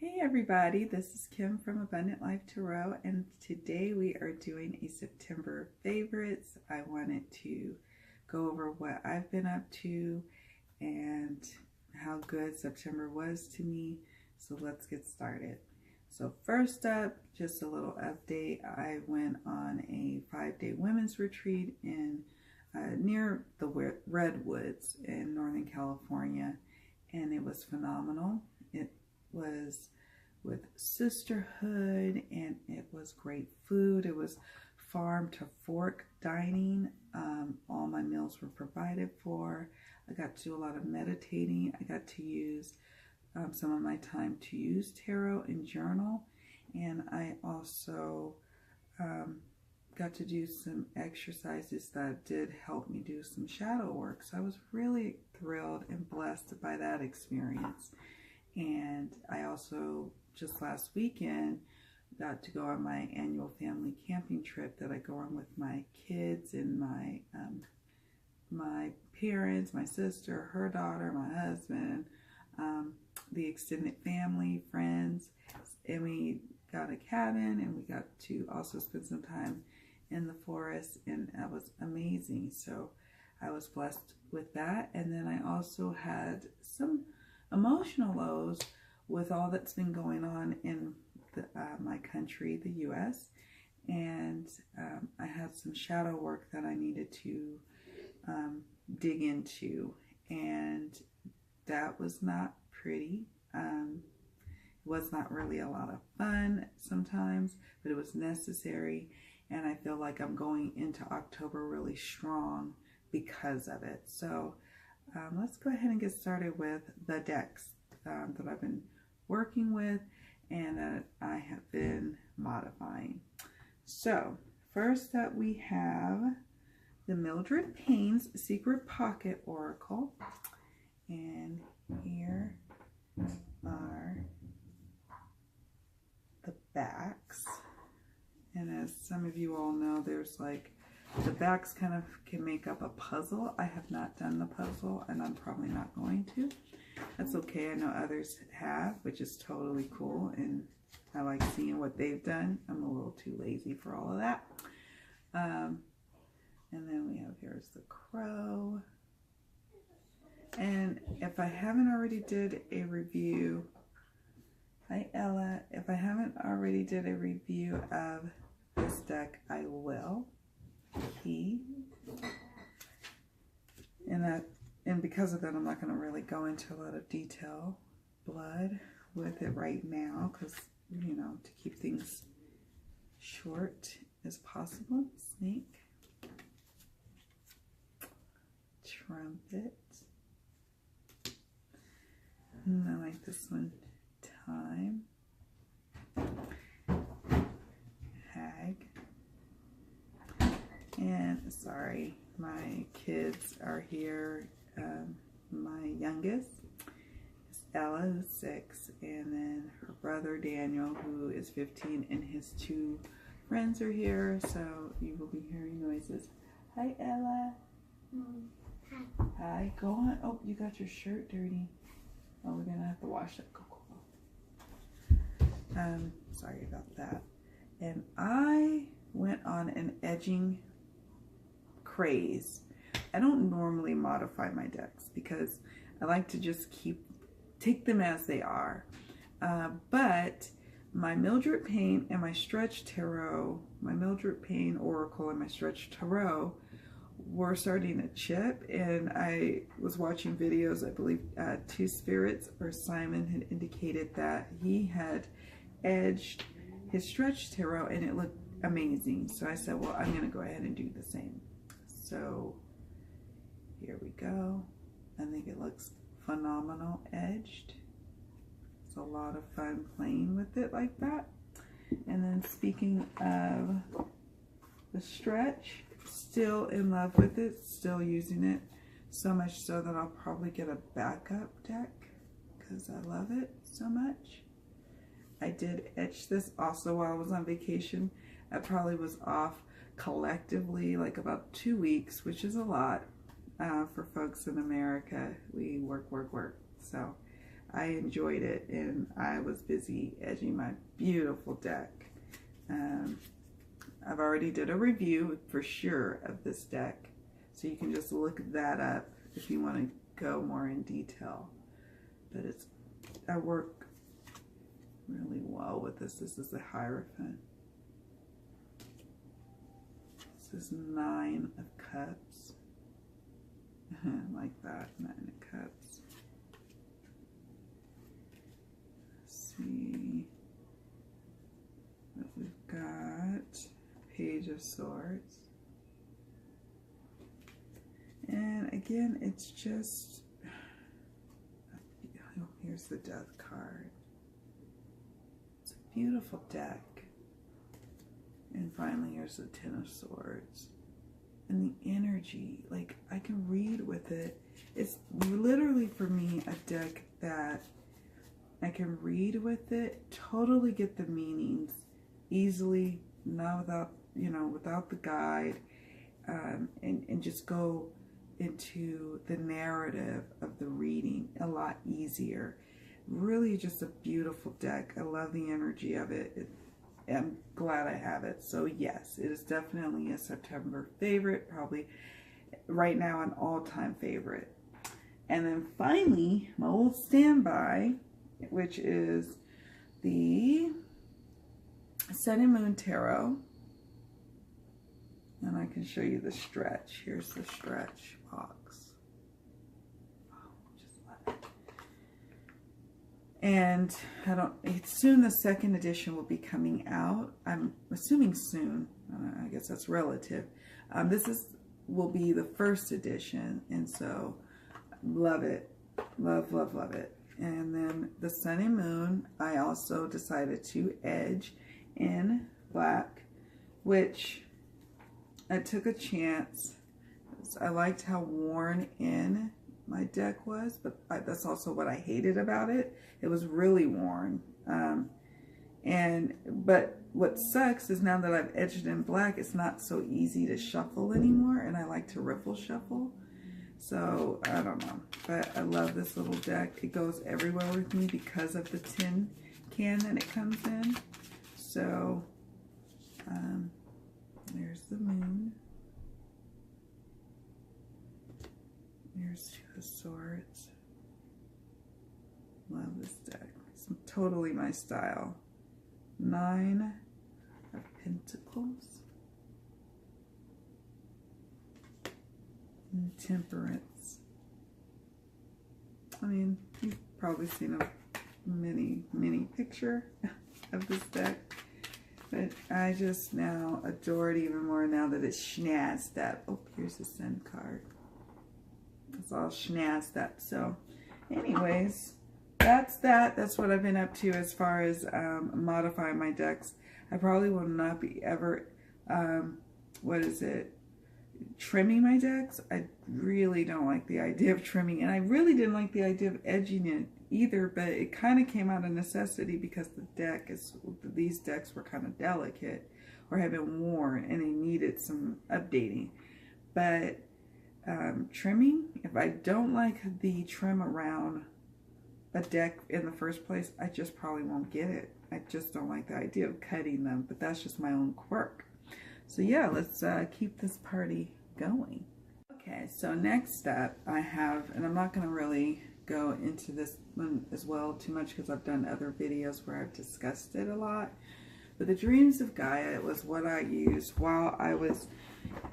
Hey everybody, this is Kim from Abundant Life Tarot, and today we are doing a September favorites. I wanted to go over what I've been up to and how good September was to me. So let's get started. So first up, just a little update. I went on a 5-day women's retreat in near the Redwoods in Northern California, and it was phenomenal. It was with sisterhood and it was great food. It was farm to fork dining. All my meals were provided for. I got to do a lot of meditating. I got to use some of my time to use tarot and journal, and I also got to do some exercises that did help me do some shadow work. So I was really thrilled and blessed by that experience. And I also, just last weekend, got to go on my annual family camping trip that I go on with my kids and my parents, my sister, her daughter, my husband, the extended family, friends. And we got a cabin, and we got to also spend some time in the forest, and that was amazing. So I was blessed with that. And then I also had some emotional lows with all that's been going on in my country, the U.S., and I had some shadow work that I needed to dig into, and that was not pretty. It was not really a lot of fun sometimes, but it was necessary, and I feel like I'm going into October really strong because of it. So let's go ahead and get started with the decks that I've been working with and that I have been modifying. So first up, we have the Mildred Payne's Secret Pocket Oracle, and here are the backs. And as some of you all know, there's like the backs kind of can make up a puzzle. I have not done the puzzle, and I'm probably not going to. That's okay. I know others have, which is totally cool, and I like seeing what they've done. I'm a little too lazy for all of that. And then we have, here's the crow. And if I haven't already did a review, hi Ella, if I haven't already did a review of this deck, I will. And because of that, I'm not going to really go into a lot of detail blood with it right now, because, you know, to keep things short as possible. Snake, trumpet, and I like this one, time, hag. And sorry, my kids are here. My youngest is Ella, who's 6, and then her brother Daniel, who is 15, and his 2 friends are here, so you will be hearing noises. Hi, Ella. Hi. Hi. Go on. Oh, you got your shirt dirty. Oh, we're gonna have to wash that. Go. Sorry about that. And I went on an edging craze. I don't normally modify my decks because I like to just take them as they are. But my Mildred Payne and my Stretch Tarot, my Mildred Payne Oracle and my Stretch Tarot were starting to chip, and I was watching videos. I believe Two Spirits or Simon had indicated that he had edged his Stretch Tarot and it looked amazing. So I said, well, I'm going to go ahead and do the same. So here we go. I think it looks phenomenal edged. It's a lot of fun playing with it like that. And then speaking of the stretch, still in love with it, still using it, so much so that I'll probably get a backup deck because I love it so much. I did etch this also while I was on vacation. I probably was off collectively like about 2 weeks, which is a lot for folks in America. We work. So I enjoyed it, and I was busy edging my beautiful deck. I've already did a review for sure of this deck, so you can just look that up if you want to go more in detail. But I work really well with this. This is the Hierophant. This is 9 of Cups. Like that, 9 of Cups. Let's see what we've got. Page of Swords. And again, it's just, oh, here's the Death card. It's a beautiful deck. And finally, here's the Ten of Swords. And the energy, like, I can read with it. It's literally, for me, a deck that I can read with it, totally get the meanings easily, not without, you know, without the guide, and just go into the narrative of the reading a lot easier. Really just a beautiful deck. I love the energy of it. I'm glad I have it. So yes, it is definitely a September favorite, probably right now an all-time favorite. And then finally, my old standby, which is the Sun and Moon Tarot. And I can show you the stretch. Here's the stretch box. Oh, just love it. And it's soon the second edition will be coming out. I'm assuming soon. I guess that's relative. This will be the first edition. And so, love it. Love, love, love it. And then the Sun and Moon, I also decided to edge in black, which I took a chance. I liked how worn in my deck was, but that's also what I hated about it. It was really worn. But what sucks is now that I've edged in black, it's not so easy to shuffle anymore, and I like to riffle shuffle. So, I don't know. But I love this little deck. It goes everywhere with me because of the tin can that it comes in. So, there's the moon. There's Two of Swords. Love this deck. It's totally my style. 9 of Pentacles. And Temperance. I mean, you've probably seen a mini picture of this deck. But I just now adore it even more now that it's schnazzed up. Oh, here's the Sun card. It's all schnazzed up. So, anyways, that's that. That's what I've been up to as far as modifying my decks. I probably will not be ever, trimming my decks. I really don't like the idea of trimming. And I really didn't like the idea of edging it either, but it kind of came out of necessity because these decks were kind of delicate or had been worn and they needed some updating. But trimming, if I don't like the trim around a deck in the first place, I just probably won't get it. I just don't like the idea of cutting them, but that's just my own quirk. So yeah, let's keep this party going. Okay, so next up I have, and I'm not going to really go into this one as well too much because I've done other videos where I've discussed it a lot, but the Dreams of Gaia was what I used while I was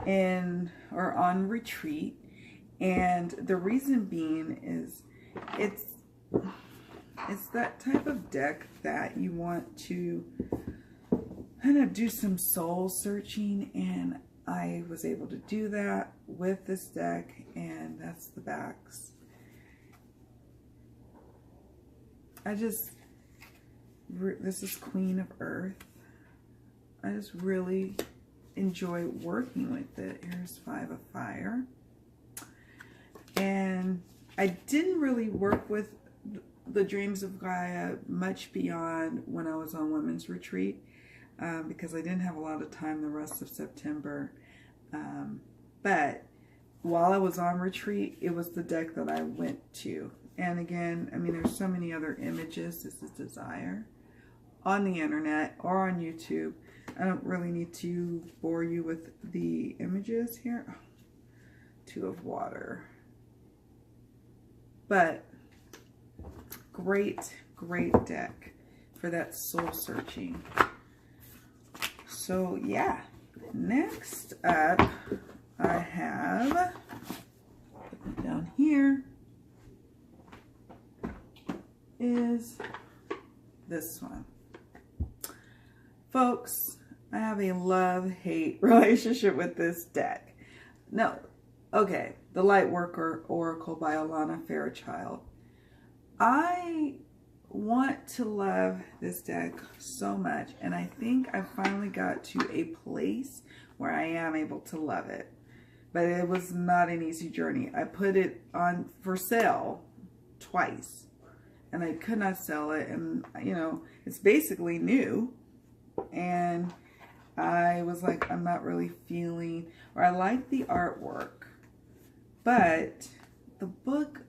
on retreat. And the reason being is it's that type of deck that you want to kind of do some soul searching, and I was able to do that with this deck, and that's the backs. This is Queen of Earth. I just really enjoy working with it. Here's 5 of Fire. And I didn't really work with the Dreams of Gaia much beyond when I was on women's retreat because I didn't have a lot of time the rest of September. But while I was on retreat, it was the deck that I went to. And again, I mean, there's so many other images. This is Desire on the internet or on YouTube. I don't really need to bore you with the images here. Oh, 2 of water. But great deck for that soul searching. So yeah, next up I have, put it down here, is this one. Folks, I have a love-hate relationship with this deck. No, okay, the Lightworker Oracle by Lana Fairchild. I want to love this deck so much, and I think I finally got to a place where I am able to love it. But it was not an easy journey. I put it on for sale twice, and I could not sell it, and you know, it's basically new, and I was like, I'm not really feeling, or I like the artwork, but the book,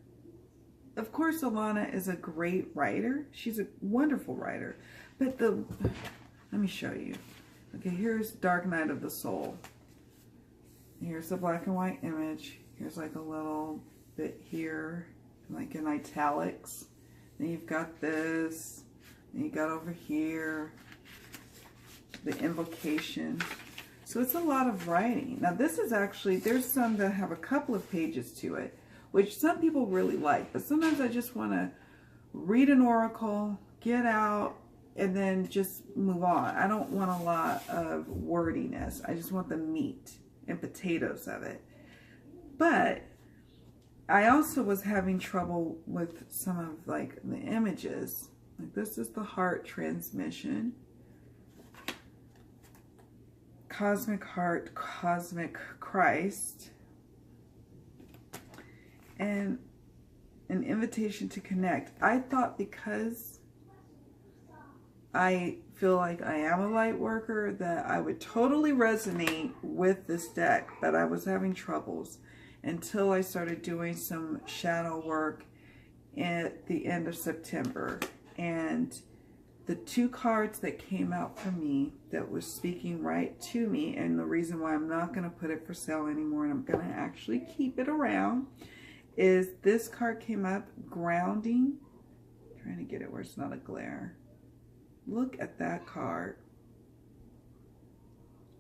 of course, Lana is a great writer. She's a wonderful writer, but let me show you. Okay, here's Dark Night of the Soul. Here's the black and white image. Here's like a little bit here, like in italics. Then you've got this, and you got over here the invocation. So it's a lot of writing. Now this is actually, there's some that have a couple of pages to it, which some people really like, but sometimes I just want to read an oracle, get out, and then just move on. I don't want a lot of wordiness. I just want the meat and potatoes of it. But I also was having trouble with some of like the images. Like this is the heart transmission. Cosmic Heart, Cosmic Christ, and an invitation to connect. I thought because I feel like I am a light worker that I would totally resonate with this deck, but I was having troubles until I started doing some shadow work at the end of September. And the 2 cards that came out for me that was speaking right to me, and the reason why I'm not going to put it for sale anymore and I'm going to actually keep it around, is this card came up, Grounding. I'm trying to get it where it's not a glare. Look at that card.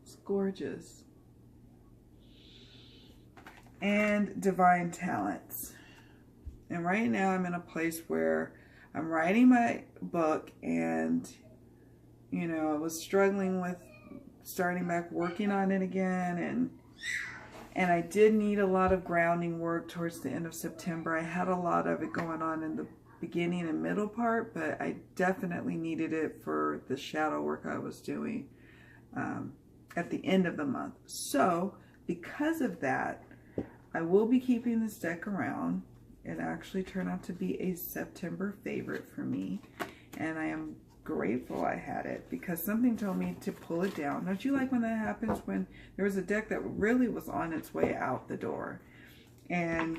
It's gorgeous. And Divine Talents. And right now I'm in a place where I'm writing my book, and you know, I was struggling with starting back working on it again, and I did need a lot of grounding work towards the end of September. I had a lot of it going on in the beginning and middle part, but I definitely needed it for the shadow work I was doing at the end of the month. So because of that, I will be keeping this deck around. It actually turned out to be a September favorite for me, and I am grateful I had it because something told me to pull it down. Don't you like when that happens, when there was a deck that really was on its way out the door? And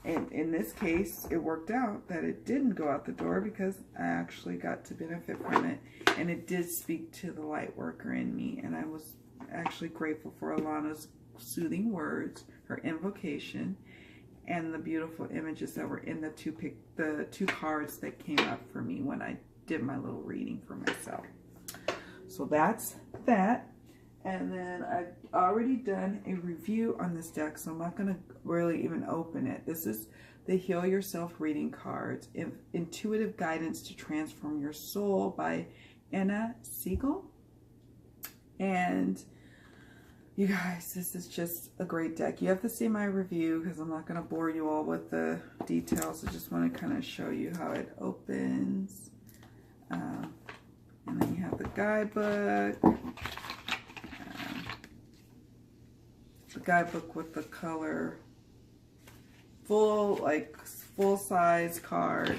in this case, it worked out that it didn't go out the door because I actually got to benefit from it, and it did speak to the light worker in me, and I was actually grateful for Alana's soothing words, her invocation, and the beautiful images that were in the two cards that came up for me when I did my little reading for myself. So that's that. And then I've already done a review on this deck, so I'm not going to really even open it. This is the Heal Yourself reading cards, Intuitive Guidance to Transform Your Soul by Anna Siegel. And you guys, this is just a great deck. You have to see my review because I'm not going to bore you all with the details. I just want to kind of show you how it opens. And then you have the guidebook. The guidebook with the color full size card.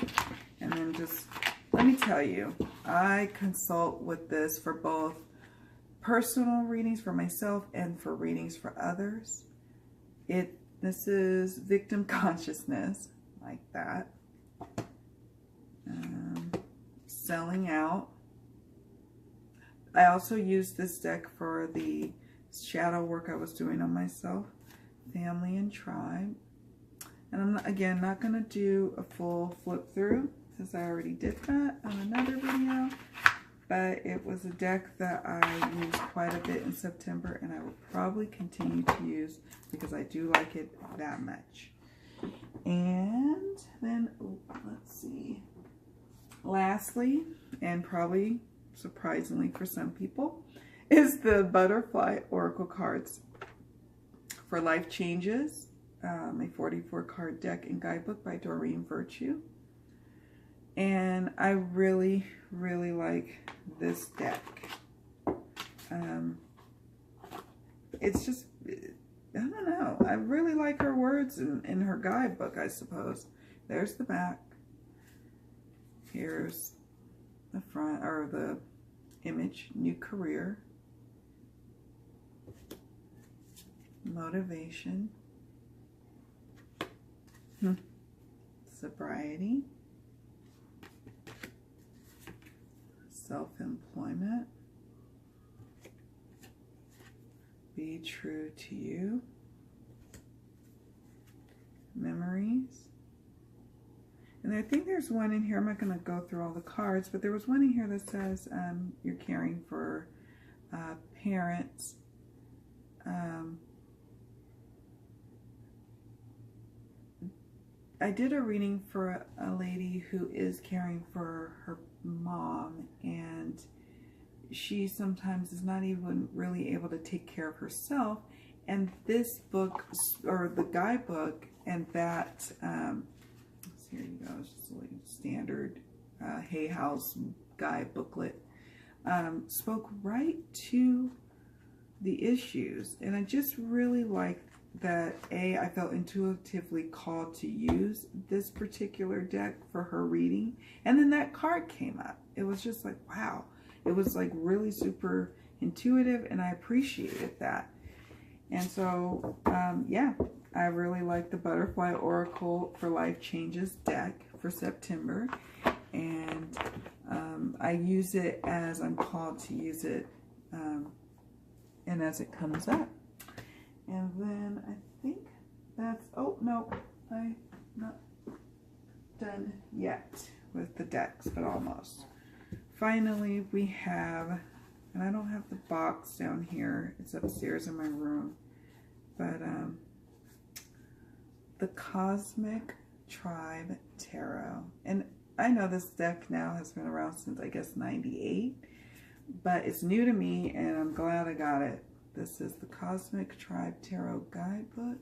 And then just, let me tell you, I consult with this for both personal readings for myself and for readings for others. This is victim consciousness. like that. Selling Out. I also used this deck for the shadow work I was doing on myself. Family and Tribe. And I'm, again, not going to do a full flip through because I already did that on another video. But it was a deck that I used quite a bit in September, and I will probably continue to use because I do like it that much. And then, let's see. Lastly, and probably surprisingly for some people, is the Butterfly Oracle cards for Life Changes, a 44 card deck and guidebook by Doreen Virtue. And I really, really like this deck. It's just, I don't know. I really like her words in her guidebook, I suppose. There's the back. Here's the front, or the image, New Career. Motivation. Sobriety. Self-employment. Be true to you. Memories. And I think there's one in here, I'm not going to go through all the cards, but there was one in here that says you're caring for parents. I did a reading for a lady who is caring for her mom, and she sometimes is not even really able to take care of herself. And this book, or the guidebook, and that, here you go, it's just a like standard Hay House guide booklet, spoke right to the issues. And I just really liked that, I felt intuitively called to use this particular deck for her reading. And then that card came up. It was just like, wow. It was like really super intuitive, and I appreciated that. And so, yeah, I really like the Butterfly Oracle for Life Changes deck for September. And I use it as I'm called to use it, and as it comes up. And then I think that's, oh, no, I'm not done yet with the decks, but almost. Finally, we have, and I don't have the box down here, it's upstairs in my room, but the Cosmic Tribe Tarot. And I know this deck now has been around since, I guess, 98, but it's new to me, and I'm glad I got it. This is the Cosmic Tribe Tarot Guidebook.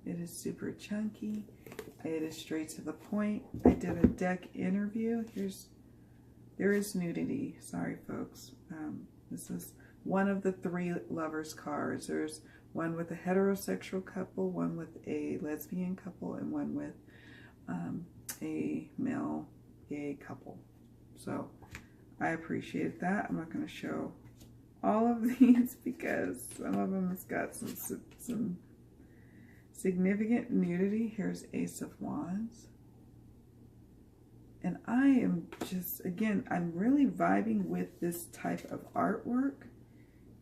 It is super chunky. It is straight to the point. I did a deck interview. There is nudity. Sorry, folks. This is one of the 3 lovers cards. There's one with a heterosexual couple, one with a lesbian couple, and one with a male gay couple. So I appreciate that. I'm not going to show all of these because some of them has got some significant nudity. Here's Ace of Wands. And I am just, again, I'm really vibing with this type of artwork.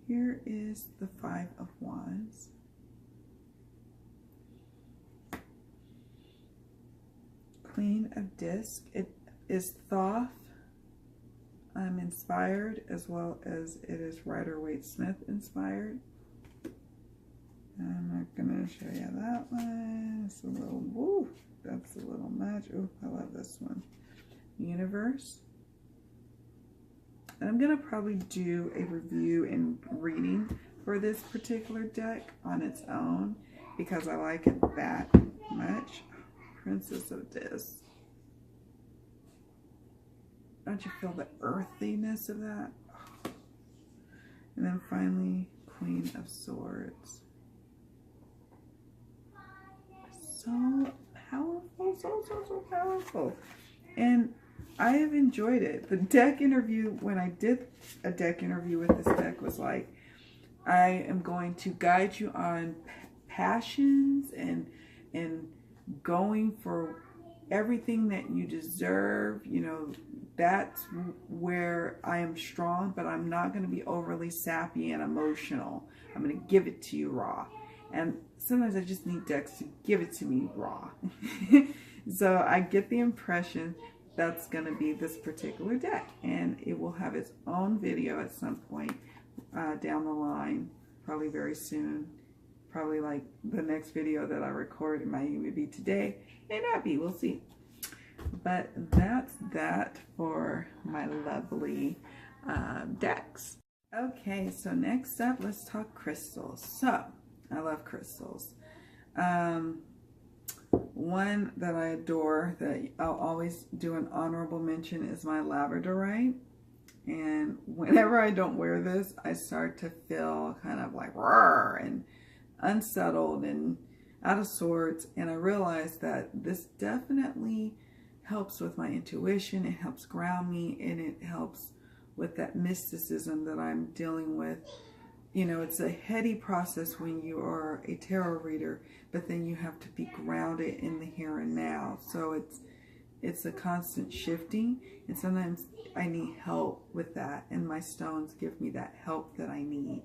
Here is the 5 of Wands. Queen of Disc. It is Thoth inspired, as well as it is Rider-Waite-Smith inspired. I'm not going to show you that one. It's a little, woo, that's a little much. Oh, I love this one. Universe. And I'm going to probably do a review and reading for this particular deck on its own because I like it that much. Princess of Disc. Don't you feel the earthiness of that? Oh. And then finally, Queen of Swords. So powerful, so powerful. And I have enjoyed it. The deck interview, when I did a deck interview with this deck, was like, I am going to guide you on passions and going for everything that you deserve, you know, that's where I am strong, but I'm not going to be overly sappy and emotional. I'm going to give it to you raw. And sometimes I just need decks to give it to me raw. So I get the impression that's going to be this particular deck, and it will have its own video at some point down the line, probably very soon. Probably like the next video that I record, it might even be today, may not be, we'll see. But that's that for my lovely decks. Okay, so next up, let's talk crystals. So I love crystals. One that I adore, that I'll always do an honorable mention, is my Labradorite. And whenever I don't wear this, I start to feel kind of like roar and unsettled and out of sorts. And I realize that this definitely helps with my intuition. It helps ground me, and it helps with that mysticism that I'm dealing with. You know, it's a heady process when you are a tarot reader, but then you have to be grounded in the here and now. So it's a constant shifting, and sometimes I need help with that, and my stones give me that help that I need.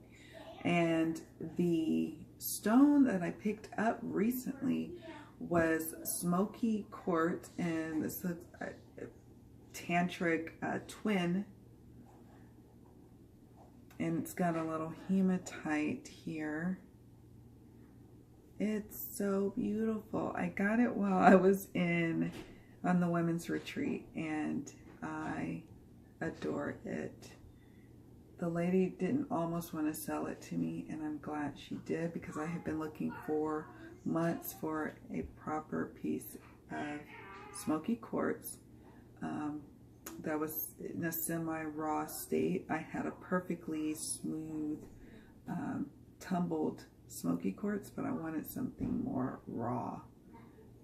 And the stone that I picked up recently was smoky quartz, and this looks tantric twin, and it's got a little hematite here. It's so beautiful. I got it while I was on the women's retreat, and I adore it. The lady didn't almost want to sell it to me, and I'm glad she did, because I had been looking for months for a proper piece of smoky quartz that was in a semi-raw state. I had a perfectly smooth, tumbled smoky quartz, but I wanted something more raw.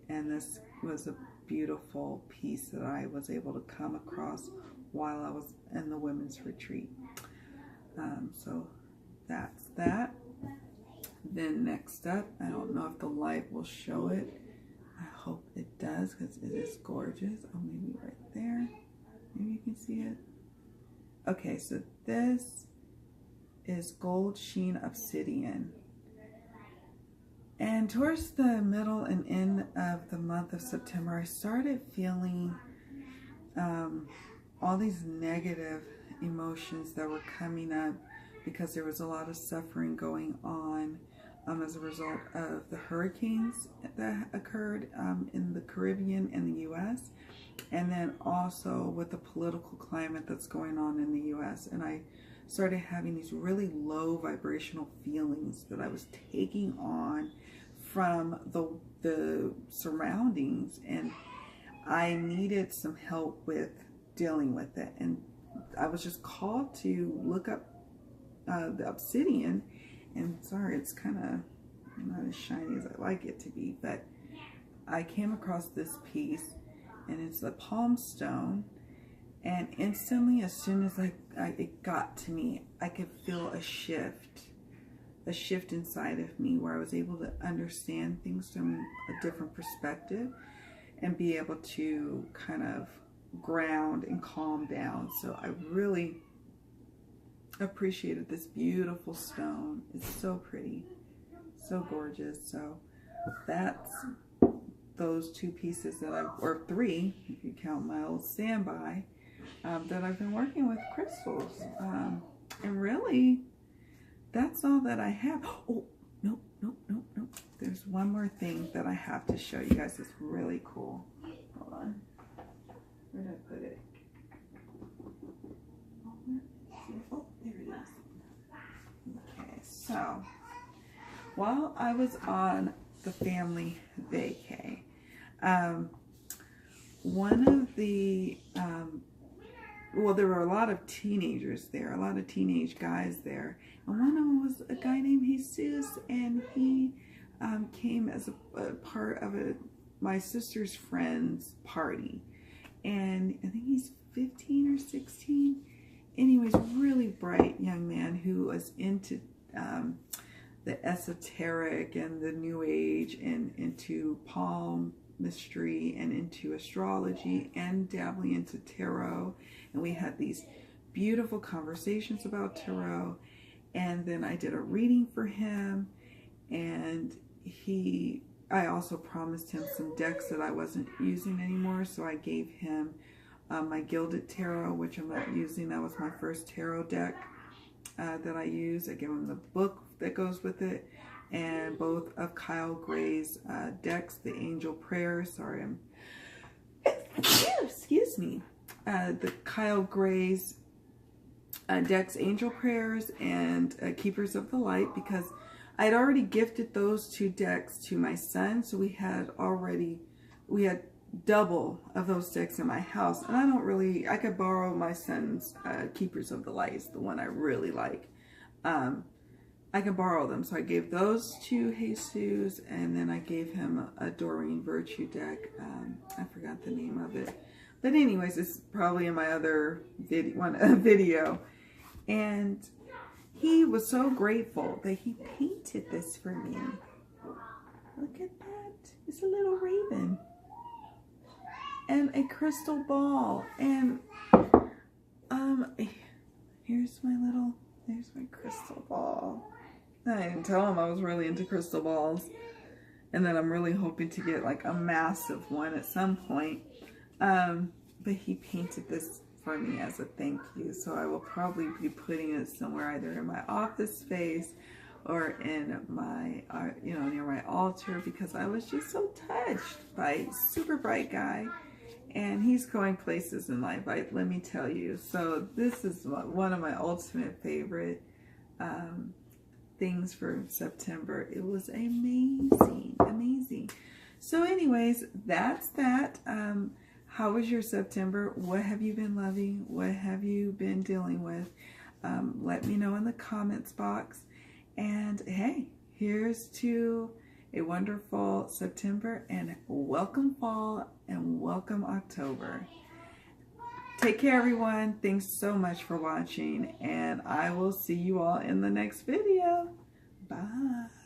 And this was a beautiful piece that I was able to come across while I was in the women's retreat. So that's that. Then next up, I don't know if the light will show it. I hope it does, because it is gorgeous. Oh, maybe right there. Maybe you can see it. Okay, so this is Gold Sheen Obsidian. And towards the middle and end of the month of September, I started feeling all these negative emotions that were coming up, because there was a lot of suffering going on as a result of the hurricanes that occurred in the Caribbean and the U.S., and then also with the political climate that's going on in the U.S. And I started having these really low vibrational feelings that I was taking on from the surroundings, and I needed some help with dealing with it. And I was just called to look up the obsidian, and sorry, it's kind of not as shiny as I like it to be, but I came across this piece, and it's a palm stone, and instantly, as soon as it got to me, I could feel a shift inside of me, where I was able to understand things from a different perspective and be able to kind of ground and calm down. So I really appreciated this beautiful stone. It's so pretty, so gorgeous. So that's those two pieces that or three, if you count my old standby, that I've been working with crystals. And really, that's all that I have. Oh, nope. There's one more thing that I have to show you guys. It's really cool. Hold on. Where did I put it? Oh, there it is. Okay, so while I was on the family vacay, one of the, well, there were a lot of teenagers there, a lot of teenage guys there. And one of them was a guy named Jesus, and he came as a part of my sister's friend's party. And I think he's 15 or 16. Anyways, really bright young man who was into the esoteric and the new age, and into palm mystery and into astrology and dabbling into tarot. And we had these beautiful conversations about tarot. And then I did a reading for him, and I also promised him some decks that I wasn't using anymore. So I gave him my Gilded Tarot, which I'm not using. That was my first tarot deck that I used. I gave him the book that goes with it, and both of Kyle Gray's decks, the Angel Prayers. Sorry, excuse me. The Kyle Gray's decks, Angel Prayers and Keepers of the Light, because I had already gifted those 2 decks to my son. So we had double of those decks in my house, and I could borrow my son's Keepers of the Light, is the one I really like. I can borrow them, so I gave those to Jesus, and then I gave him a Doreen Virtue deck. I forgot the name of it, but anyways, it's probably in my other video. And he was so grateful that he painted this for me. Look at that. It's a little raven. And a crystal ball. And there's my crystal ball. I didn't tell him I was really into crystal balls. And then I'm really hoping to get like a massive one at some point. But he painted this for me as a thank you. So I will probably be putting it somewhere, either in my office space or in my, near my altar, because I was just so touched by a super bright guy. And he's going places in life, let me tell you. So this is one of my ultimate favorite things for September. It was amazing, amazing. So anyways, that's that. How was your September? What have you been loving? What have you been dealing with? Let me know in the comments box. And hey, here's to a wonderful September, and welcome fall and welcome October. Take care, everyone. Thanks so much for watching, and I will see you all in the next video. Bye.